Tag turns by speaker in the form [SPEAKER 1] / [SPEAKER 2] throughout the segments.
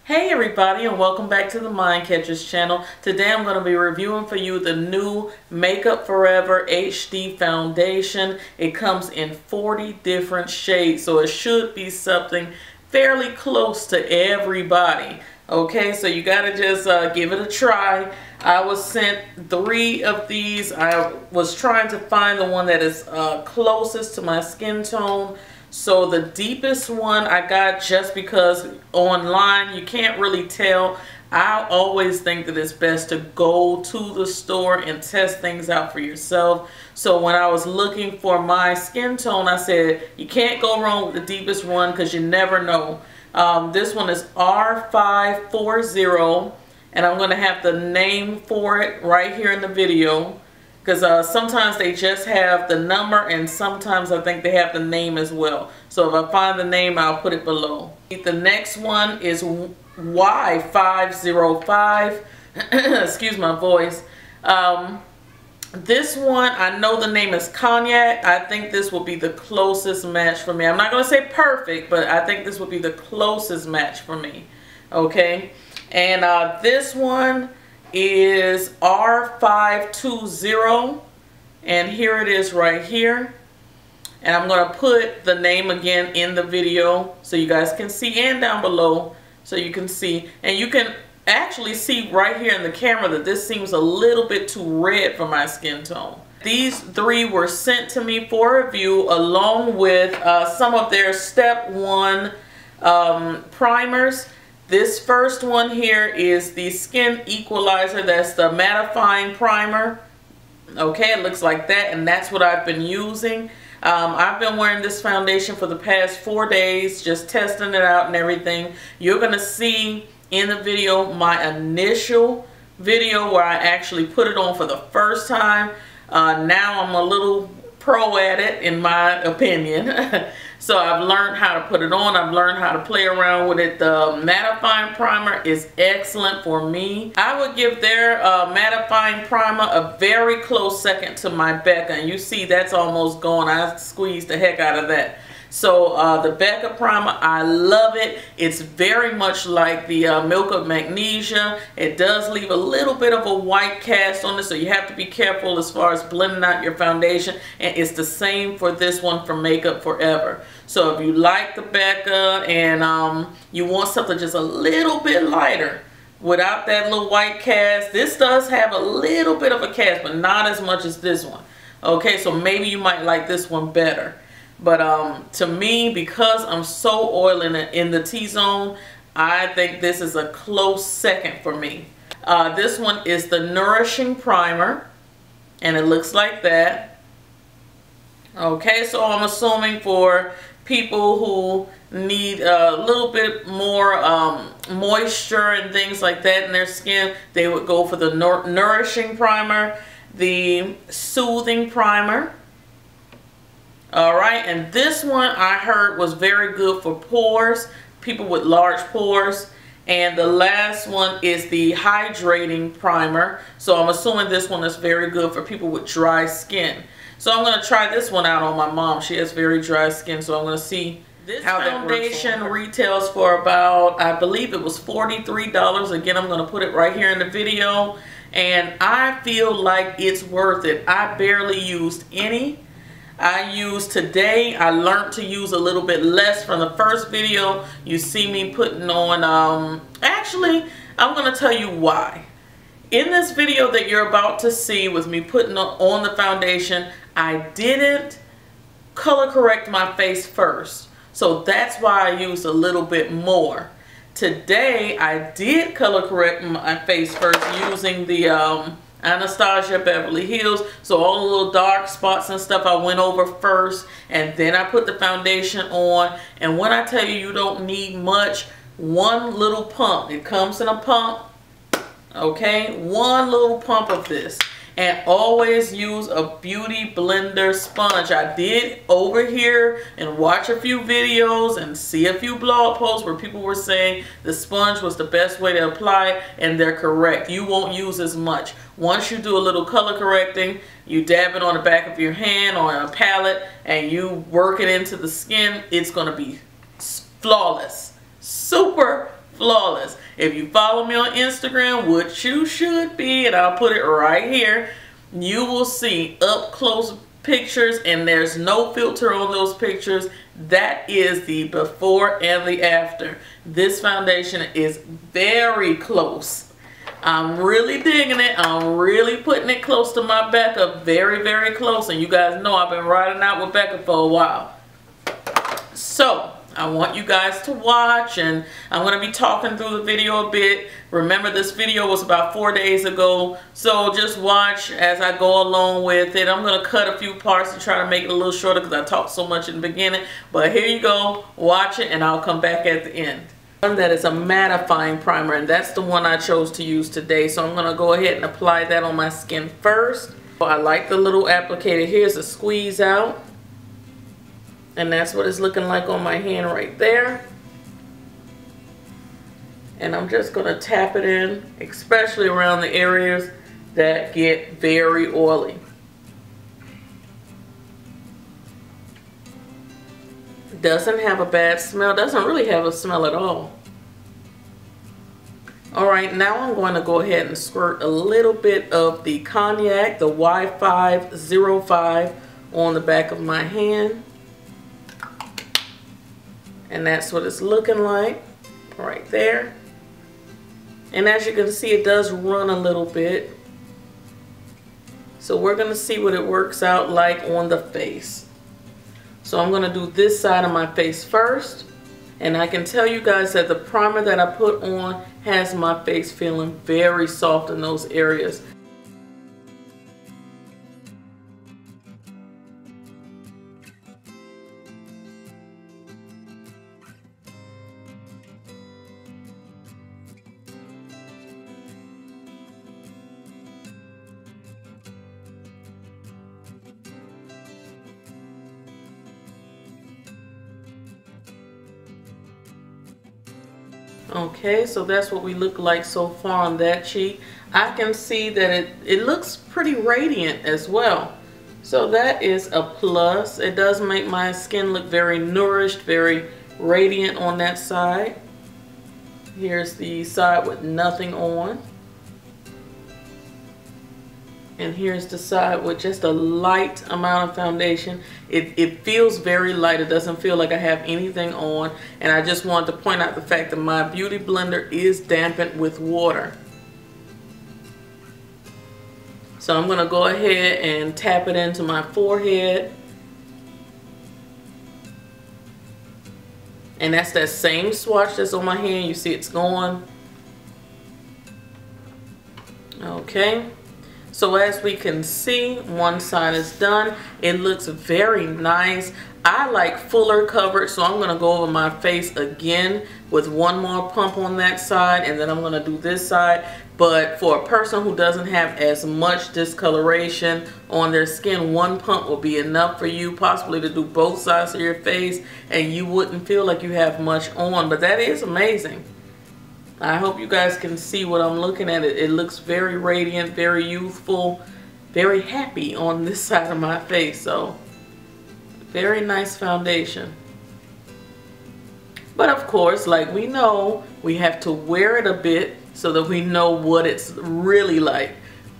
[SPEAKER 1] Hey everybody, and welcome back to the Mind Catchers channel. Today I'm going to be reviewing for you the new Makeup Forever HD foundation. It comes in 40 different shades, so it should be something fairly close to everybody. Okay, so you got to just give it a try. I was sent 3 of these. I was trying to find the one that is closest to my skin tone. So the deepest one I got just because online you can't really tell. I always think that it's best to go to the store and test things out for yourself. So when I was looking for my skin tone, I said you can't go wrong with the deepest one because you never know. This one is R540, and I'm going to have the name for it right here in the video. Because sometimes they just have the number, and sometimes I think they have the name as well. So if I find the name, I'll put it below. The next one is Y505. Excuse my voice. This one, I know the name is Cognac. I think this will be the closest match for me. I'm not going to say perfect, but I think this will be the closest match for me. Okay. And this one is R520, and here it is right here. And I'm going to put the name again in the video so you guys can see, and down below so you can see. And you can actually see right here in the camera that this seems a little bit too red for my skin tone. These 3 were sent to me for review along with some of their step 1 primers. This first one here is the Skin Equalizer. That's the mattifying primer. Okay, it looks like that, and that's what I've been using. I've been wearing this foundation for the past 4 days, just testing it out and everything. You're going to see in the video my initial video where I actually put it on for the first time. Now I'm a little pro at it, in my opinion. So I've learned how to put it on. I've learned how to play around with it. The mattifying primer is excellent for me. I would give their mattifying primer a very close second to my Becca. And you see that's almost gone. I squeezed the heck out of that. So the Becca primer, I love it. It's very much like the Milk of Magnesia. It does leave a little bit of a white cast on it, so you have to be careful as far as blending out your foundation. And it's the same for this one from Makeup Forever. So if you like the Becca and you want something just a little bit lighter without that little white cast, this does have a little bit of a cast, but not as much as this one. Okay, so maybe you might like this one better. But to me, because I'm so oily in the T-zone, I think this is a close second for me. This one is the Nourishing Primer, and it looks like that. Okay, so I'm assuming for people who need a little bit more moisture and things like that in their skin, they would go for the Nourishing Primer, the Soothing Primer. Alright, and this one I heard was very good for pores, people with large pores. And the last one is the Hydrating Primer. So I'm assuming this one is very good for people with dry skin. So I'm going to try this one out on my mom. She has very dry skin, so I'm going to see how that foundation retails for about, I believe it was $43. Again, I'm going to put it right here in the video. And I feel like it's worth it. I barely used any. I used today, I learned to use a little bit less from the first video. You see me putting on, actually, I'm going to tell you why. In this video that you're about to see with me putting on the foundation, I didn't color correct my face first. So that's why I used a little bit more. Today, I did color correct my face first using the Anastasia Beverly Hills. So all the little dark spots and stuff I went over first, and then I put the foundation on. And when I tell you, you don't need much, one little pump. It comes in a pump. Okay, one little pump of this. And always use a beauty blender sponge. I did over here and watch a few videos and see a few blog posts where people were saying the sponge was the best way to apply it, and they're correct. You won't use as much. Once you do a little color correcting, you dab it on the back of your hand or on a palette and you work it into the skin, it's going to be flawless. Super flawless. If you follow me on Instagram, which you should be, and I'll put it right here, you will see up close pictures, and there's no filter on those pictures. That is the before and the after. This foundation is very close. I'm really digging it. I'm really putting it close to my Becca, very, very close. And you guys know I've been riding out with Becca for a while. So I want you guys to watch, and I'm going to be talking through the video a bit. Remember, this video was about 4 days ago, so just watch as I go along with it. I'm going to cut a few parts to try to make it a little shorter because I talked so much in the beginning. But here you go, watch it, and I'll come back at the end. One that is a mattifying primer, and that's the one I chose to use today. So I'm going to go ahead and apply that on my skin first. I like the little applicator. Here's a squeeze out. And that's what it's looking like on my hand right there. And I'm just going to tap it in, especially around the areas that get very oily. Doesn't have a bad smell. Doesn't really have a smell at all. Alright, now I'm going to go ahead and squirt a little bit of the Cognac, the Y505, on the back of my hand. And that's what it's looking like right there. And as you can see, it does run a little bit. So we're going to see what it works out like on the face. So I'm going to do this side of my face first. And I can tell you guys that the primer that I put on has my face feeling very soft in those areas. Okay, so that's what we look like so far on that cheek. I can see that it looks pretty radiant as well. So that is a plus. It does make my skin look very nourished, very radiant on that side. Here's the side with nothing on. And here's the side with just a light amount of foundation. It feels very light. It doesn't feel like I have anything on. And I just wanted to point out the fact that my beauty blender is dampened with water. So I'm going to go ahead and tap it into my forehead. And that's that same swatch that's on my hand. You see it's going. Okay. So as we can see, one side is done. It looks very nice. I like fuller coverage, so I'm going to go over my face again with one more pump on that side, and then I'm going to do this side. But for a person who doesn't have as much discoloration on their skin, one pump will be enough for you, possibly to do both sides of your face, and you wouldn't feel like you have much on. But that is amazing. I hope you guys can see what I'm looking at. It looks very radiant, very youthful, very happy on this side of my face. So, very nice foundation. But of course, like we know, we have to wear it a bit so that we know what it's really like.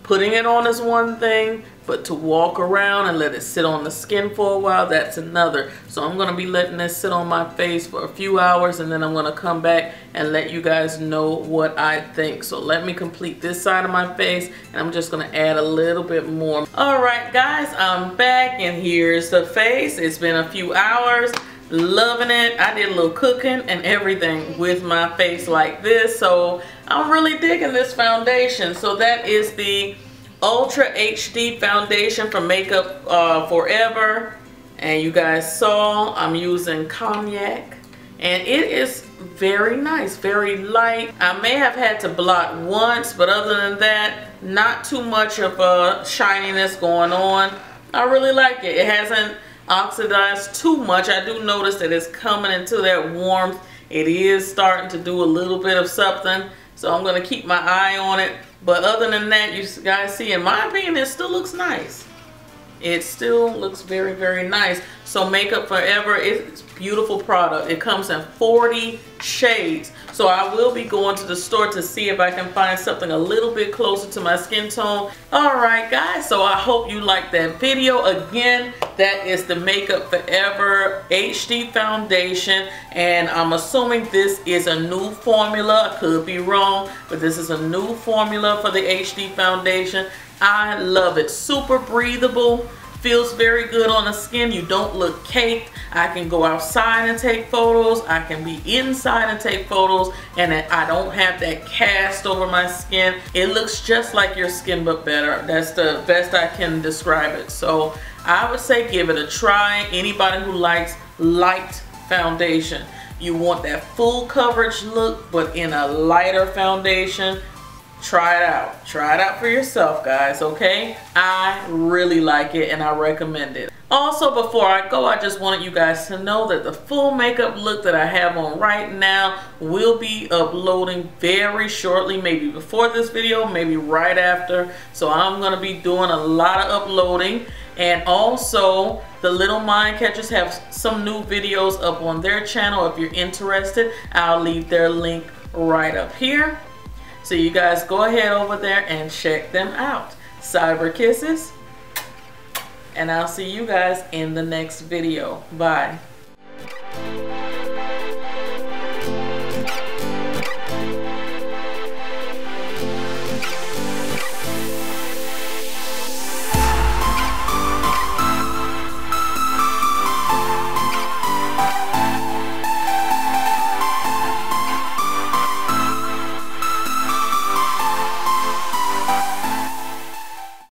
[SPEAKER 1] Putting it on is one thing, but to walk around and let it sit on the skin for a while, that's another. So I'm going to be letting this sit on my face for a few hours, and then I'm going to come back and let you guys know what I think. So let me complete this side of my face, and I'm just going to add a little bit more. Alright guys, I'm back, and here's the face. It's been a few hours. Loving it. I did a little cooking and everything with my face like this, so I'm really digging this foundation. So that is the Ultra HD foundation from Makeup Forever, and you guys saw I'm using Cognac, and it is very nice, very light. I may have had to blot once, but other than that, not too much of a shininess going on. I really like it. It hasn't oxidized too much. I do notice that it's coming into that warmth. It is starting to do a little bit of something, so I'm going to keep my eye on it. But other than that, you guys see, in my opinion, it still looks nice. It still looks very, very nice. So Makeup Forever, it's a beautiful product. It comes in 40 shades. So I will be going to the store to see if I can find something a little bit closer to my skin tone. Alright guys, so I hope you liked that video. Again, that is the Makeup Forever HD foundation, and I'm assuming this is a new formula. I could be wrong, but this is a new formula for the HD foundation. I love it. Super breathable. Feels very good on the skin. You don't look caked. I can go outside and take photos. I can be inside and take photos, and I don't have that cast over my skin. It looks just like your skin but better. That's the best I can describe it. So I would say give it a try. Anybody who likes light foundation, you want that full coverage look but in a lighter foundation, try it out. Try it out for yourself, guys, okay? I really like it and I recommend it. Also, before I go, I just wanted you guys to know that the full makeup look that I have on right now will be uploading very shortly, maybe before this video, maybe right after. So I'm going to be doing a lot of uploading. And also, the Little Mind Catchers have some new videos up on their channel. If you're interested, I'll leave their link right up here. So you guys go ahead over there and check them out. Cyber kisses. And I'll see you guys in the next video. Bye.